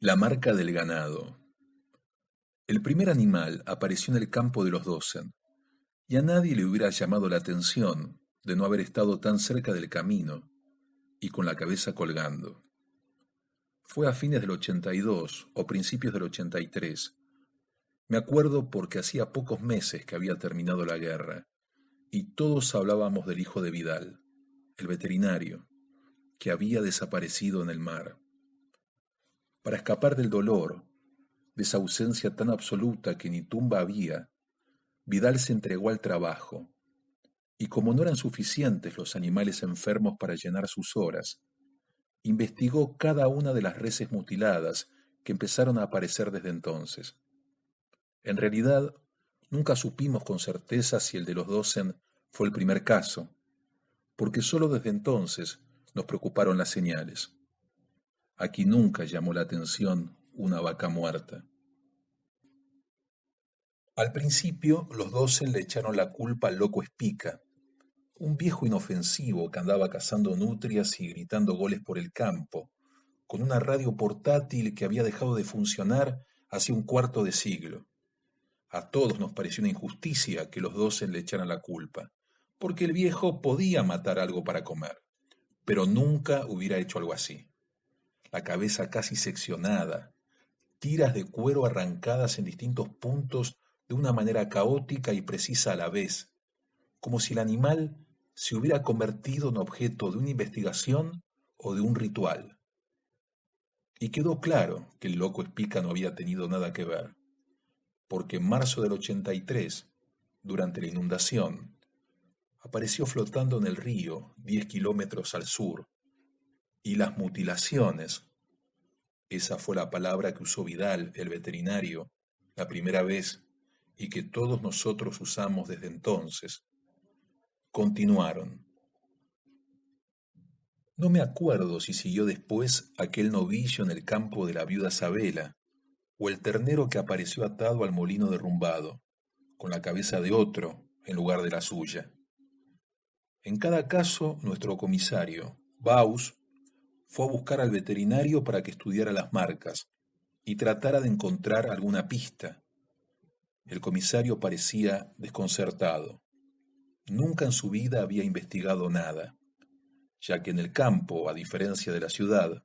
La marca del ganado. El primer animal apareció en el campo de los Dossen, y a nadie le hubiera llamado la atención de no haber estado tan cerca del camino y con la cabeza colgando. Fue a fines del 82 o principios del 83. Me acuerdo porque hacía pocos meses que había terminado la guerra, y todos hablábamos del hijo de Vidal, el veterinario, que había desaparecido en el mar. Para escapar del dolor, de esa ausencia tan absoluta que ni tumba había, Vidal se entregó al trabajo, y como no eran suficientes los animales enfermos para llenar sus horas, investigó cada una de las reses mutiladas que empezaron a aparecer desde entonces. En realidad, nunca supimos con certeza si el de los Dossen fue el primer caso, porque solo desde entonces nos preocuparon las señales. Aquí nunca llamó la atención una vaca muerta. Al principio, los Dossen le echaron la culpa al loco Espica, un viejo inofensivo que andaba cazando nutrias y gritando goles por el campo, con una radio portátil que había dejado de funcionar hace un cuarto de siglo. A todos nos pareció una injusticia que los Dossen le echaran la culpa, porque el viejo podía matar algo para comer, pero nunca hubiera hecho algo así. La cabeza casi seccionada, tiras de cuero arrancadas en distintos puntos de una manera caótica y precisa a la vez, como si el animal se hubiera convertido en objeto de una investigación o de un ritual. Y quedó claro que el loco Espica no había tenido nada que ver, porque en marzo del 83, durante la inundación, apareció flotando en el río 10 kilómetros al sur, y las mutilaciones, esa fue la palabra que usó Vidal, el veterinario, la primera vez, y que todos nosotros usamos desde entonces, continuaron. No me acuerdo si siguió después aquel novillo en el campo de la viuda Sabela, o el ternero que apareció atado al molino derrumbado, con la cabeza de otro en lugar de la suya. En cada caso, nuestro comisario, Baus, fue a buscar al veterinario para que estudiara las marcas y tratara de encontrar alguna pista. El comisario parecía desconcertado. Nunca en su vida había investigado nada, ya que en el campo, a diferencia de la ciudad,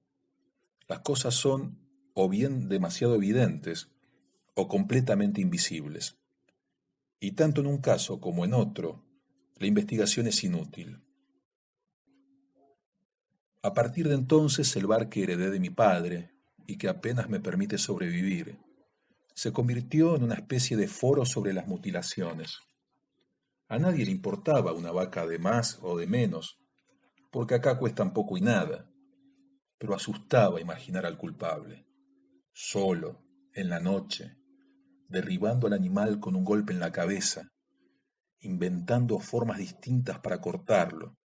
las cosas son o bien demasiado evidentes o completamente invisibles. Y tanto en un caso como en otro, la investigación es inútil. A partir de entonces, el bar que heredé de mi padre, y que apenas me permite sobrevivir, se convirtió en una especie de foro sobre las mutilaciones. A nadie le importaba una vaca de más o de menos, porque acá cuestan poco y nada, pero asustaba imaginar al culpable, solo, en la noche, derribando al animal con un golpe en la cabeza, inventando formas distintas para cortarlo,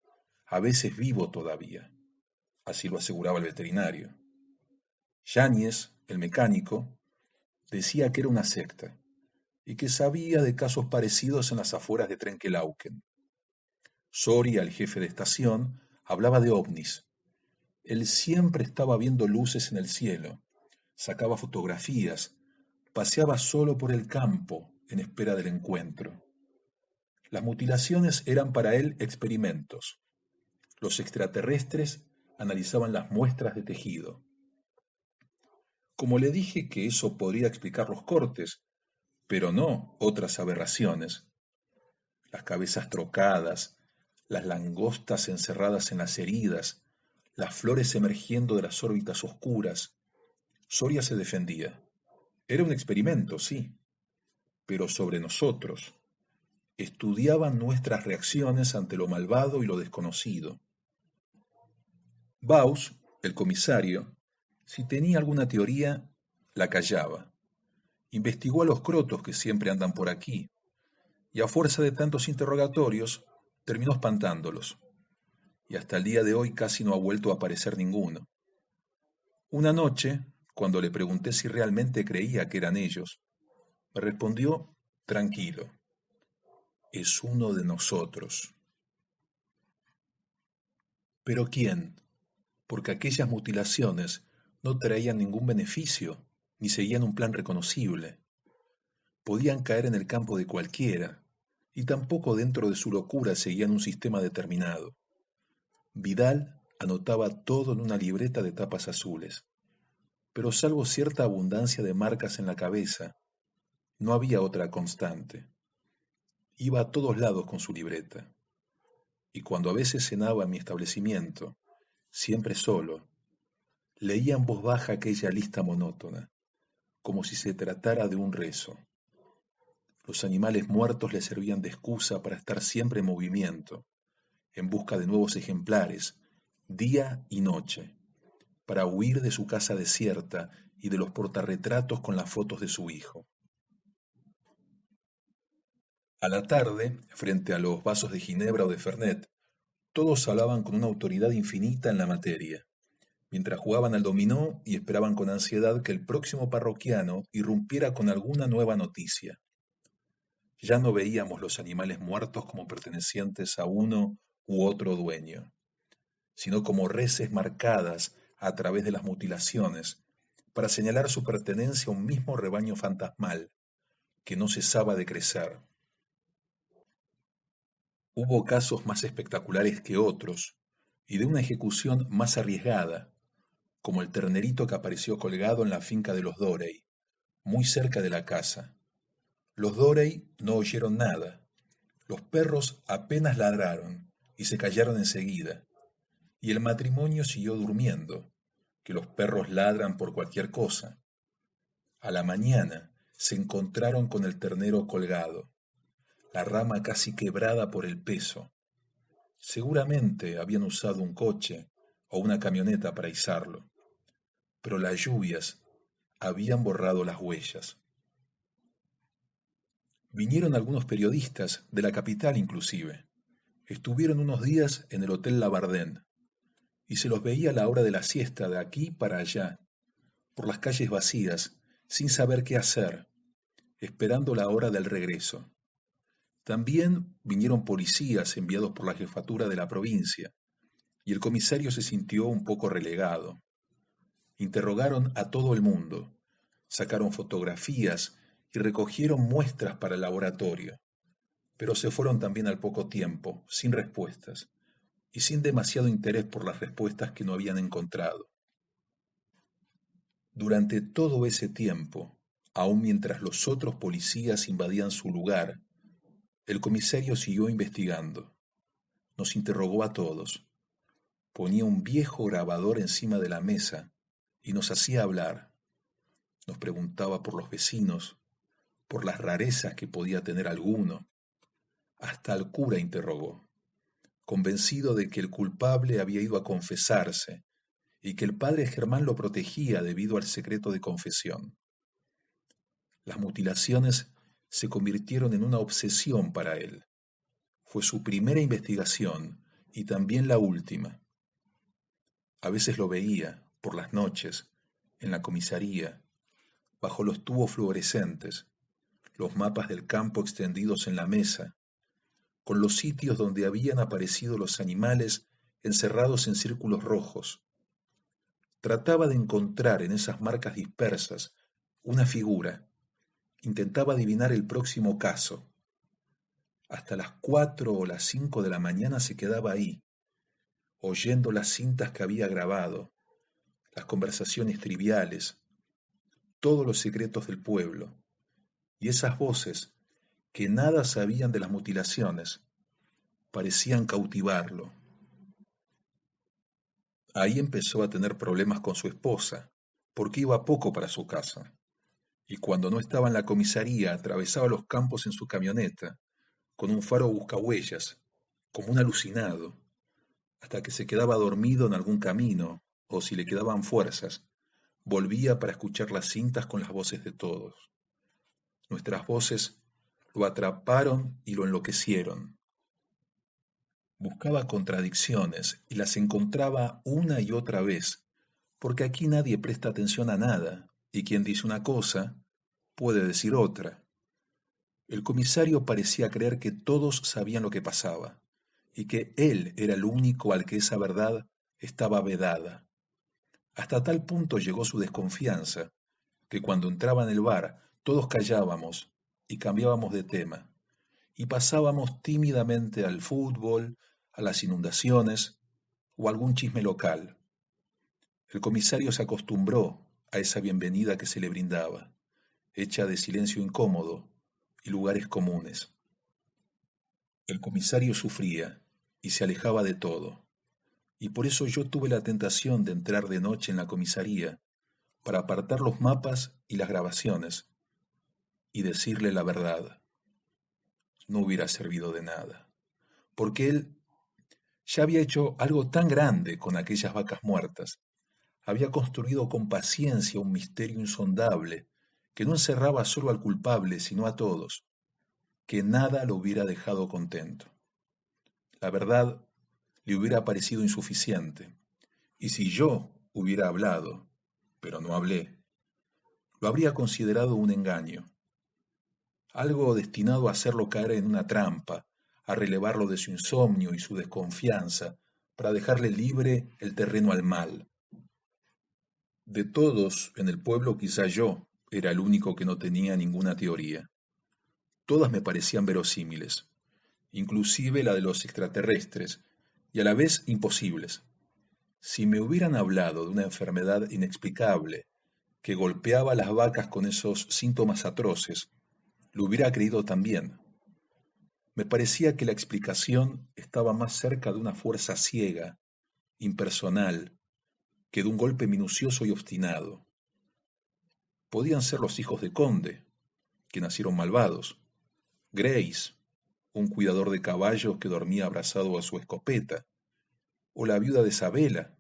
a veces vivo todavía. Así lo aseguraba el veterinario. Yáñez, el mecánico, decía que era una secta y que sabía de casos parecidos en las afueras de Trenquelauquen. Soria, el jefe de estación, hablaba de ovnis. Él siempre estaba viendo luces en el cielo, sacaba fotografías, paseaba solo por el campo en espera del encuentro. Las mutilaciones eran para él experimentos. Los extraterrestres analizaban las muestras de tejido. Como le dije que eso podría explicar los cortes, pero no otras aberraciones, las cabezas trocadas, las langostas encerradas en las heridas, las flores emergiendo de las órbitas oscuras, Soria se defendía. Era un experimento, sí, pero sobre nosotros. Estudiaban nuestras reacciones ante lo malvado y lo desconocido. Baus, el comisario, si tenía alguna teoría, la callaba. Investigó a los crotos que siempre andan por aquí, y a fuerza de tantos interrogatorios, terminó espantándolos, y hasta el día de hoy casi no ha vuelto a aparecer ninguno. Una noche, cuando le pregunté si realmente creía que eran ellos, me respondió, tranquilo, es uno de nosotros. ¿Pero quién? Porque aquellas mutilaciones no traían ningún beneficio, ni seguían un plan reconocible. Podían caer en el campo de cualquiera, y tampoco dentro de su locura seguían un sistema determinado. Vidal anotaba todo en una libreta de tapas azules, pero salvo cierta abundancia de marcas en la cabeza, no había otra constante. Iba a todos lados con su libreta, y cuando a veces cenaba en mi establecimiento, siempre solo, leía en voz baja aquella lista monótona, como si se tratara de un rezo. Los animales muertos le servían de excusa para estar siempre en movimiento, en busca de nuevos ejemplares, día y noche, para huir de su casa desierta y de los portarretratos con las fotos de su hijo. A la tarde, frente a los vasos de ginebra o de fernet, todos hablaban con una autoridad infinita en la materia, mientras jugaban al dominó y esperaban con ansiedad que el próximo parroquiano irrumpiera con alguna nueva noticia. Ya no veíamos los animales muertos como pertenecientes a uno u otro dueño, sino como reses marcadas a través de las mutilaciones para señalar su pertenencia a un mismo rebaño fantasmal que no cesaba de crecer. Hubo casos más espectaculares que otros y de una ejecución más arriesgada, como el ternerito que apareció colgado en la finca de los Dorey, muy cerca de la casa. Los Dorey no oyeron nada. Los perros apenas ladraron y se callaron enseguida, y el matrimonio siguió durmiendo, que los perros ladran por cualquier cosa. A la mañana se encontraron con el ternero colgado, la rama casi quebrada por el peso. Seguramente habían usado un coche o una camioneta para izarlo, pero las lluvias habían borrado las huellas. Vinieron algunos periodistas, de la capital inclusive. Estuvieron unos días en el Hotel Labardén, y se los veía a la hora de la siesta de aquí para allá, por las calles vacías, sin saber qué hacer, esperando la hora del regreso. También vinieron policías enviados por la jefatura de la provincia, y el comisario se sintió un poco relegado. Interrogaron a todo el mundo, sacaron fotografías y recogieron muestras para el laboratorio, pero se fueron también al poco tiempo, sin respuestas, y sin demasiado interés por las respuestas que no habían encontrado. Durante todo ese tiempo, aun mientras los otros policías invadían su lugar, el comisario siguió investigando. Nos interrogó a todos. Ponía un viejo grabador encima de la mesa y nos hacía hablar. Nos preguntaba por los vecinos, por las rarezas que podía tener alguno. Hasta al cura interrogó, convencido de que el culpable había ido a confesarse y que el padre Germán lo protegía debido al secreto de confesión. Las mutilaciones se convirtieron en una obsesión para él. Fue su primera investigación y también la última. A veces lo veía, por las noches, en la comisaría, bajo los tubos fluorescentes, los mapas del campo extendidos en la mesa, con los sitios donde habían aparecido los animales encerrados en círculos rojos. Trataba de encontrar en esas marcas dispersas una figura. Intentaba adivinar el próximo caso. Hasta las 4 o las 5 de la mañana se quedaba ahí, oyendo las cintas que había grabado, las conversaciones triviales, todos los secretos del pueblo, y esas voces, que nada sabían de las mutilaciones, parecían cautivarlo. Ahí empezó a tener problemas con su esposa, porque iba poco para su casa, y cuando no estaba en la comisaría atravesaba los campos en su camioneta, con un faro buscahuellas, como un alucinado, hasta que se quedaba dormido en algún camino, o si le quedaban fuerzas, volvía para escuchar las cintas con las voces de todos. Nuestras voces lo atraparon y lo enloquecieron. Buscaba contradicciones y las encontraba una y otra vez, porque aquí nadie presta atención a nada, y quien dice una cosa puede decir otra. El comisario parecía creer que todos sabían lo que pasaba, y que él era el único al que esa verdad estaba vedada. Hasta tal punto llegó su desconfianza que cuando entraba en el bar todos callábamos y cambiábamos de tema y pasábamos tímidamente al fútbol, a las inundaciones o algún chisme local. El comisario se acostumbró a esa bienvenida que se le brindaba, hecha de silencio incómodo y lugares comunes. El comisario sufría y se alejaba de todo, y por eso yo tuve la tentación de entrar de noche en la comisaría para apartar los mapas y las grabaciones y decirle la verdad. No hubiera servido de nada, porque él ya había hecho algo tan grande con aquellas vacas muertas, había construido con paciencia un misterio insondable que no encerraba solo al culpable, sino a todos, que nada lo hubiera dejado contento. La verdad le hubiera parecido insuficiente, y si yo hubiera hablado, pero no hablé, lo habría considerado un engaño, algo destinado a hacerlo caer en una trampa, a relevarlo de su insomnio y su desconfianza, para dejarle libre el terreno al mal. De todos en el pueblo quizá yo era el único que no tenía ninguna teoría. Todas me parecían verosímiles, inclusive la de los extraterrestres, y a la vez imposibles. Si me hubieran hablado de una enfermedad inexplicable que golpeaba a las vacas con esos síntomas atroces, lo hubiera creído también. Me parecía que la explicación estaba más cerca de una fuerza ciega, impersonal, que de un golpe minucioso y obstinado. Podían ser los hijos de Conde, que nacieron malvados, Grace, un cuidador de caballos que dormía abrazado a su escopeta, o la viuda de Sabela,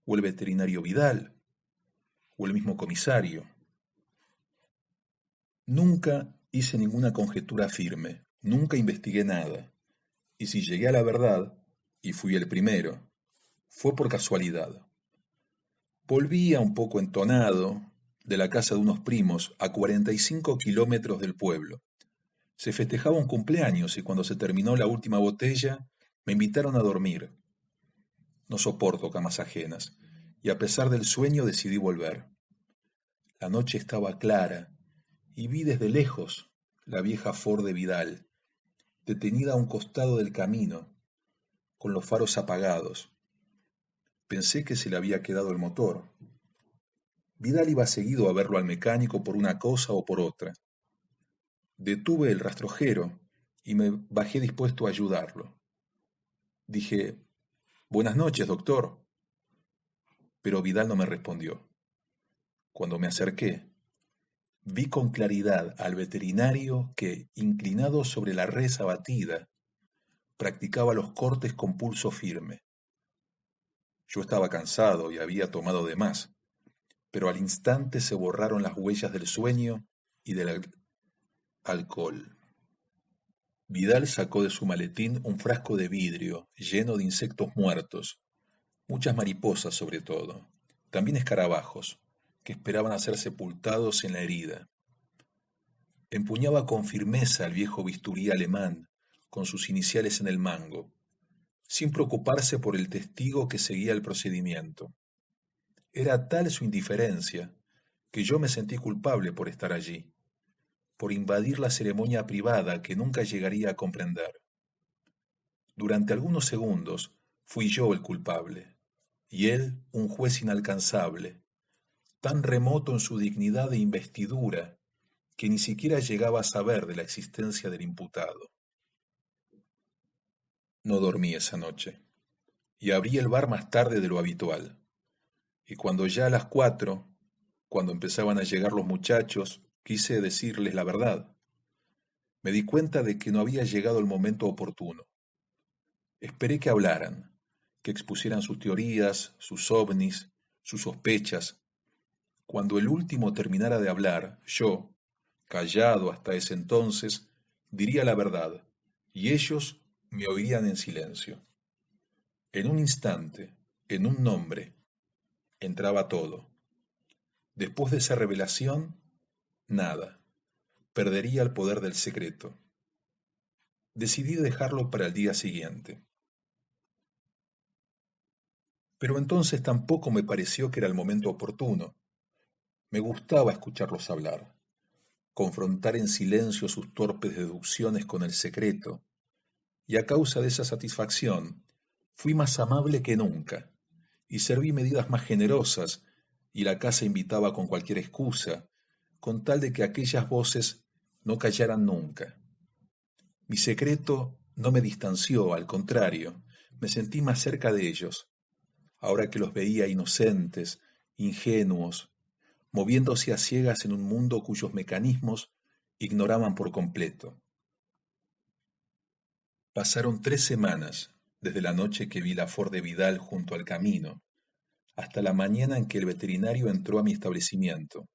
o el veterinario Vidal, o el mismo comisario. Nunca hice ninguna conjetura firme, nunca investigué nada, y si llegué a la verdad, y fui el primero, fue por casualidad. Volvía un poco entonado de la casa de unos primos a 45 kilómetros del pueblo. Se festejaba un cumpleaños y cuando se terminó la última botella me invitaron a dormir. No soporto camas ajenas, y a pesar del sueño decidí volver. La noche estaba clara y vi desde lejos la vieja Ford de Vidal, detenida a un costado del camino, con los faros apagados. Pensé que se le había quedado el motor. Vidal iba seguido a verlo al mecánico por una cosa o por otra. Detuve el rastrojero y me bajé dispuesto a ayudarlo. Dije, «Buenas noches, doctor», pero Vidal no me respondió. Cuando me acerqué, vi con claridad al veterinario que, inclinado sobre la res abatida, practicaba los cortes con pulso firme. Yo estaba cansado y había tomado de más, pero al instante se borraron las huellas del sueño y del alcohol. Vidal sacó de su maletín un frasco de vidrio lleno de insectos muertos, muchas mariposas sobre todo, también escarabajos, que esperaban a ser sepultados en la herida. Empuñaba con firmeza el viejo bisturí alemán, con sus iniciales en el mango, sin preocuparse por el testigo que seguía el procedimiento. Era tal su indiferencia que yo me sentí culpable por estar allí, por invadir la ceremonia privada que nunca llegaría a comprender. Durante algunos segundos fui yo el culpable, y él un juez inalcanzable, tan remoto en su dignidad de investidura que ni siquiera llegaba a saber de la existencia del imputado. No dormí esa noche, y abrí el bar más tarde de lo habitual, y cuando ya a las 4, cuando empezaban a llegar los muchachos, quise decirles la verdad. Me di cuenta de que no había llegado el momento oportuno. Esperé que hablaran, que expusieran sus teorías, sus ovnis, sus sospechas. Cuando el último terminara de hablar, yo, callado hasta ese entonces, diría la verdad, y ellos me oirían en silencio. En un instante, en un nombre, entraba todo. Después de esa revelación, nada. Perdería el poder del secreto. Decidí dejarlo para el día siguiente. Pero entonces tampoco me pareció que era el momento oportuno. Me gustaba escucharlos hablar, confrontar en silencio sus torpes deducciones con el secreto, y a causa de esa satisfacción, fui más amable que nunca, y serví medidas más generosas, y la casa invitaba con cualquier excusa, con tal de que aquellas voces no callaran nunca. Mi secreto no me distanció, al contrario, me sentí más cerca de ellos, ahora que los veía inocentes, ingenuos, moviéndose a ciegas en un mundo cuyos mecanismos ignoraban por completo. Pasaron 3 semanas desde la noche que vi la Ford de Vidal junto al camino, hasta la mañana en que el veterinario entró a mi establecimiento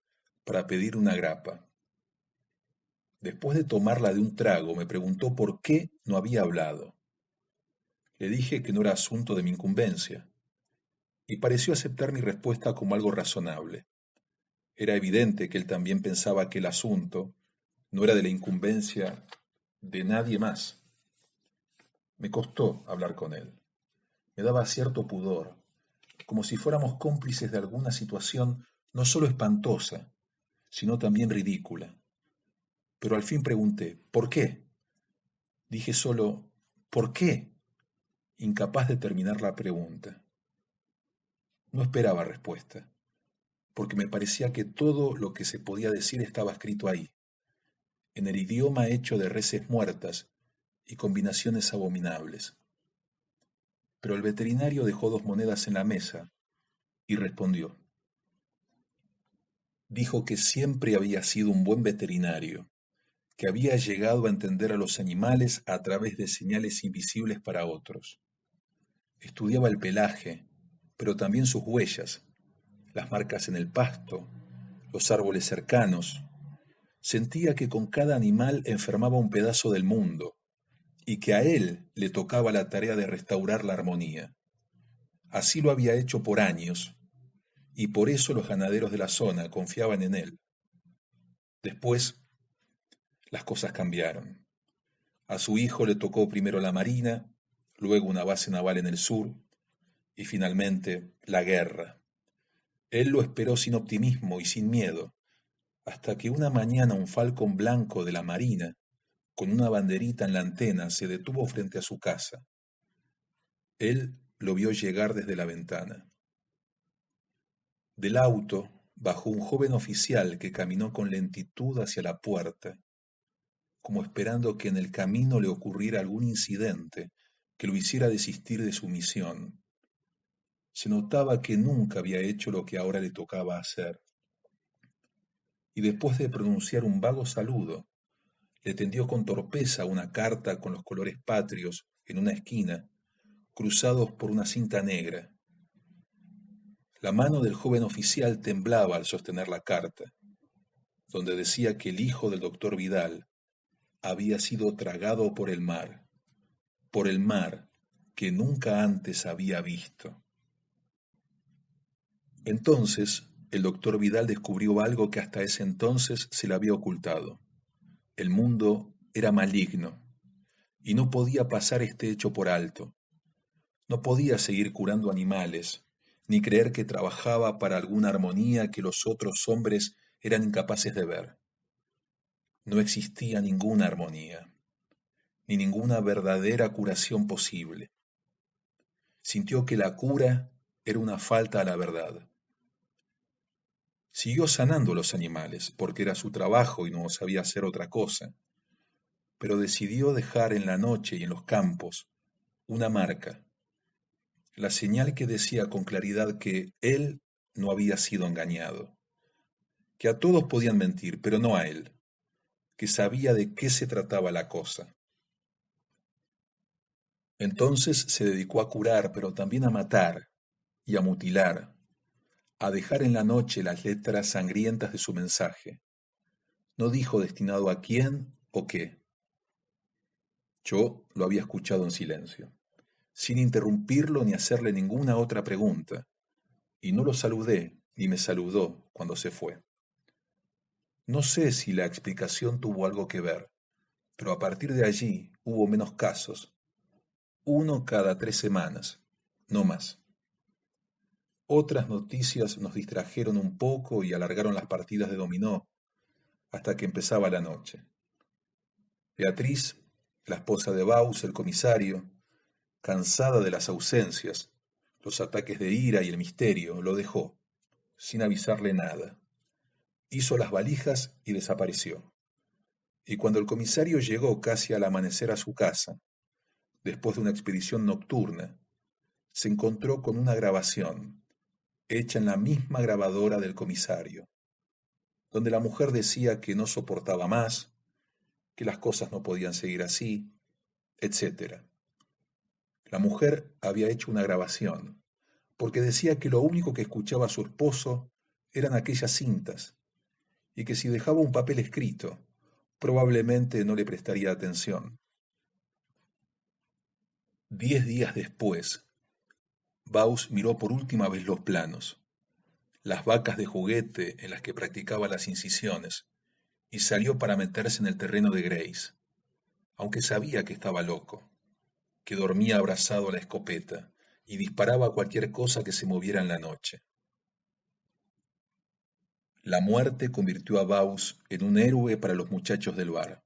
para pedir una grapa. Después de tomarla de un trago, me preguntó por qué no había hablado. Le dije que no era asunto de mi incumbencia, y pareció aceptar mi respuesta como algo razonable. Era evidente que él también pensaba que el asunto no era de la incumbencia de nadie más. Me costó hablar con él. Me daba cierto pudor, como si fuéramos cómplices de alguna situación no solo espantosa, sino también ridícula. Pero al fin pregunté, ¿por qué? Dije solo, ¿por qué? Incapaz de terminar la pregunta. No esperaba respuesta, porque me parecía que todo lo que se podía decir estaba escrito ahí, en el idioma hecho de reses muertas y combinaciones abominables. Pero el veterinario dejó 2 monedas en la mesa y respondió. Dijo que siempre había sido un buen veterinario, que había llegado a entender a los animales a través de señales invisibles para otros. Estudiaba el pelaje, pero también sus huellas, las marcas en el pasto, los árboles cercanos. Sentía que con cada animal enfermaba un pedazo del mundo y que a él le tocaba la tarea de restaurar la armonía. Así lo había hecho por años y por eso los ganaderos de la zona confiaban en él. Después, las cosas cambiaron. A su hijo le tocó primero la marina, luego una base naval en el sur y finalmente la guerra. Él lo esperó sin optimismo y sin miedo, hasta que una mañana un falcón blanco de la marina, con una banderita en la antena, se detuvo frente a su casa. Él lo vio llegar desde la ventana. Del auto bajó un joven oficial que caminó con lentitud hacia la puerta, como esperando que en el camino le ocurriera algún incidente que lo hiciera desistir de su misión. Se notaba que nunca había hecho lo que ahora le tocaba hacer. Y después de pronunciar un vago saludo, le tendió con torpeza una carta con los colores patrios en una esquina, cruzados por una cinta negra. La mano del joven oficial temblaba al sostener la carta, donde decía que el hijo del doctor Vidal había sido tragado por el mar que nunca antes había visto. Entonces, el doctor Vidal descubrió algo que hasta ese entonces se le había ocultado. El mundo era maligno, y no podía pasar este hecho por alto. No podía seguir curando animales, ni creer que trabajaba para alguna armonía que los otros hombres eran incapaces de ver. No existía ninguna armonía, ni ninguna verdadera curación posible. Sintió que la cura era una falta a la verdad. Siguió sanando a los animales, porque era su trabajo y no sabía hacer otra cosa, pero decidió dejar en la noche y en los campos una marca, la señal que decía con claridad que él no había sido engañado, que a todos podían mentir, pero no a él, que sabía de qué se trataba la cosa. Entonces se dedicó a curar, pero también a matar y a mutilar, a dejar en la noche las letras sangrientas de su mensaje. No dijo destinado a quién o qué. Yo lo había escuchado en silencio, sin interrumpirlo ni hacerle ninguna otra pregunta, y no lo saludé ni me saludó cuando se fue. No sé si la explicación tuvo algo que ver, pero a partir de allí hubo menos casos, uno cada 3 semanas, no más. Otras noticias nos distrajeron un poco y alargaron las partidas de dominó hasta que empezaba la noche. Beatriz, la esposa de Baus, el comisario, cansada de las ausencias, los ataques de ira y el misterio, lo dejó, sin avisarle nada. Hizo las valijas y desapareció. Y cuando el comisario llegó casi al amanecer a su casa, después de una expedición nocturna, se encontró con una grabación, hecha en la misma grabadora del comisario, donde la mujer decía que no soportaba más, que las cosas no podían seguir así, etc. La mujer había hecho una grabación, porque decía que lo único que escuchaba su esposo eran aquellas cintas, y que si dejaba un papel escrito, probablemente no le prestaría atención. 10 días después, Baus miró por última vez los planos, las vacas de juguete en las que practicaba las incisiones, y salió para meterse en el terreno de Grace, aunque sabía que estaba loco, que dormía abrazado a la escopeta y disparaba a cualquier cosa que se moviera en la noche. La muerte convirtió a Baus en un héroe para los muchachos del bar,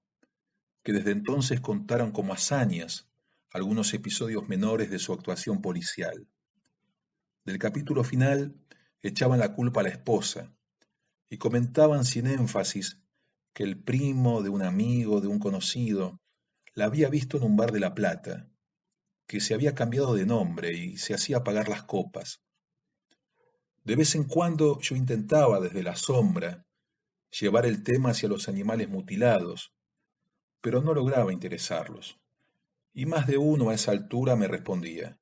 que desde entonces contaron como hazañas algunos episodios menores de su actuación policial. Del capítulo final echaban la culpa a la esposa y comentaban sin énfasis que el primo de un amigo, de un conocido, la había visto en un bar de La Plata, que se había cambiado de nombre y se hacía pagar las copas. De vez en cuando yo intentaba desde la sombra llevar el tema hacia los animales mutilados, pero no lograba interesarlos. Y más de uno a esa altura me respondía,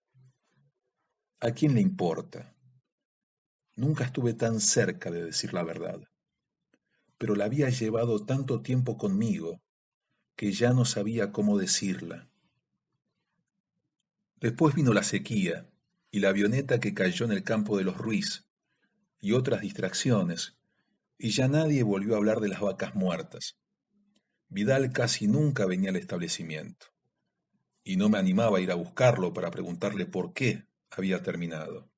¿a quién le importa? Nunca estuve tan cerca de decir la verdad, pero la había llevado tanto tiempo conmigo que ya no sabía cómo decirla. Después vino la sequía y la avioneta que cayó en el campo de los Ruiz y otras distracciones, y ya nadie volvió a hablar de las vacas muertas. Vidal casi nunca venía al establecimiento, y no me animaba a ir a buscarlo para preguntarle por qué había terminado.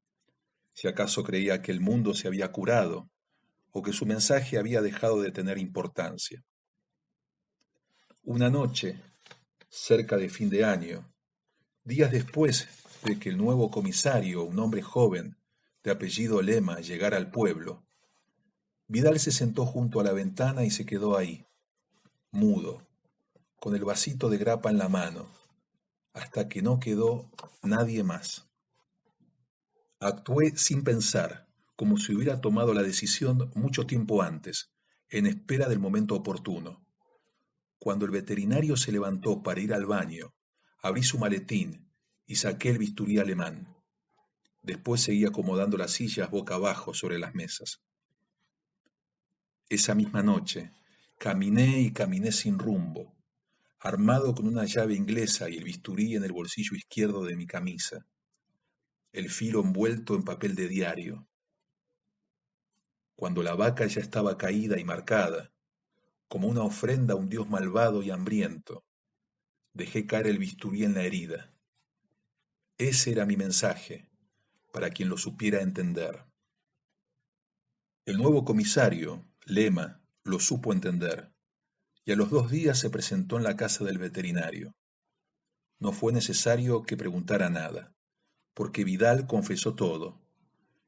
Si acaso creía que el mundo se había curado, o que su mensaje había dejado de tener importancia. Una noche, cerca de fin de año, días después de que el nuevo comisario, un hombre joven, de apellido Lema, llegara al pueblo, Vidal se sentó junto a la ventana y se quedó ahí, mudo, con el vasito de grapa en la mano, hasta que no quedó nadie más. Actué sin pensar, como si hubiera tomado la decisión mucho tiempo antes, en espera del momento oportuno. Cuando el veterinario se levantó para ir al baño, abrí su maletín y saqué el bisturí alemán. Después seguí acomodando las sillas boca abajo sobre las mesas. Esa misma noche, caminé y caminé sin rumbo, armado con una llave inglesa y el bisturí en el bolsillo izquierdo de mi camisa, el filo envuelto en papel de diario. Cuando la vaca ya estaba caída y marcada, como una ofrenda a un dios malvado y hambriento, dejé caer el bisturí en la herida. Ese era mi mensaje, para quien lo supiera entender. El nuevo comisario, Lema, lo supo entender, y a los 2 días se presentó en la casa del veterinario. No fue necesario que preguntara nada, porque Vidal confesó todo,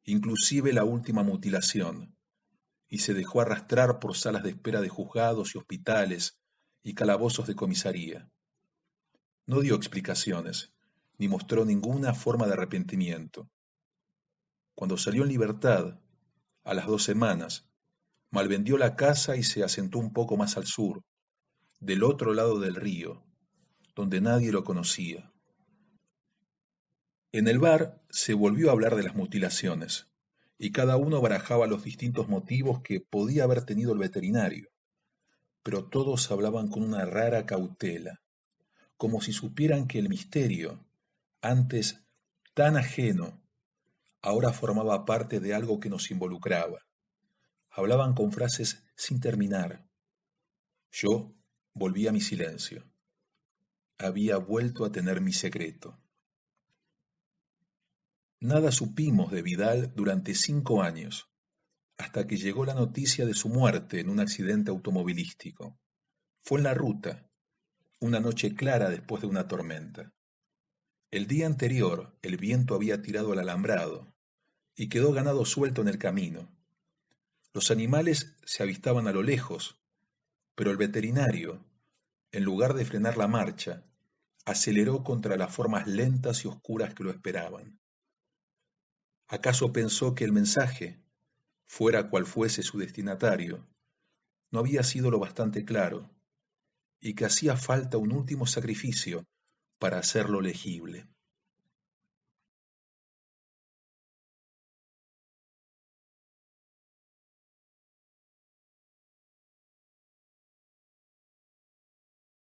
inclusive la última mutilación, y se dejó arrastrar por salas de espera de juzgados y hospitales y calabozos de comisaría. No dio explicaciones, ni mostró ninguna forma de arrepentimiento. Cuando salió en libertad, a las 2 semanas, malvendió la casa y se asentó un poco más al sur, del otro lado del río, donde nadie lo conocía. En el bar se volvió a hablar de las mutilaciones, y cada uno barajaba los distintos motivos que podía haber tenido el veterinario, pero todos hablaban con una rara cautela, como si supieran que el misterio, antes tan ajeno, ahora formaba parte de algo que nos involucraba. Hablaban con frases sin terminar. Yo volví a mi silencio. Había vuelto a tener mi secreto. Nada supimos de Vidal durante 5 años, hasta que llegó la noticia de su muerte en un accidente automovilístico. Fue en la ruta, una noche clara después de una tormenta. El día anterior el viento había tirado el alambrado y quedó ganado suelto en el camino. Los animales se avistaban a lo lejos, pero el veterinario, en lugar de frenar la marcha, aceleró contra las formas lentas y oscuras que lo esperaban. ¿Acaso pensó que el mensaje, fuera cual fuese su destinatario, no había sido lo bastante claro, y que hacía falta un último sacrificio para hacerlo legible?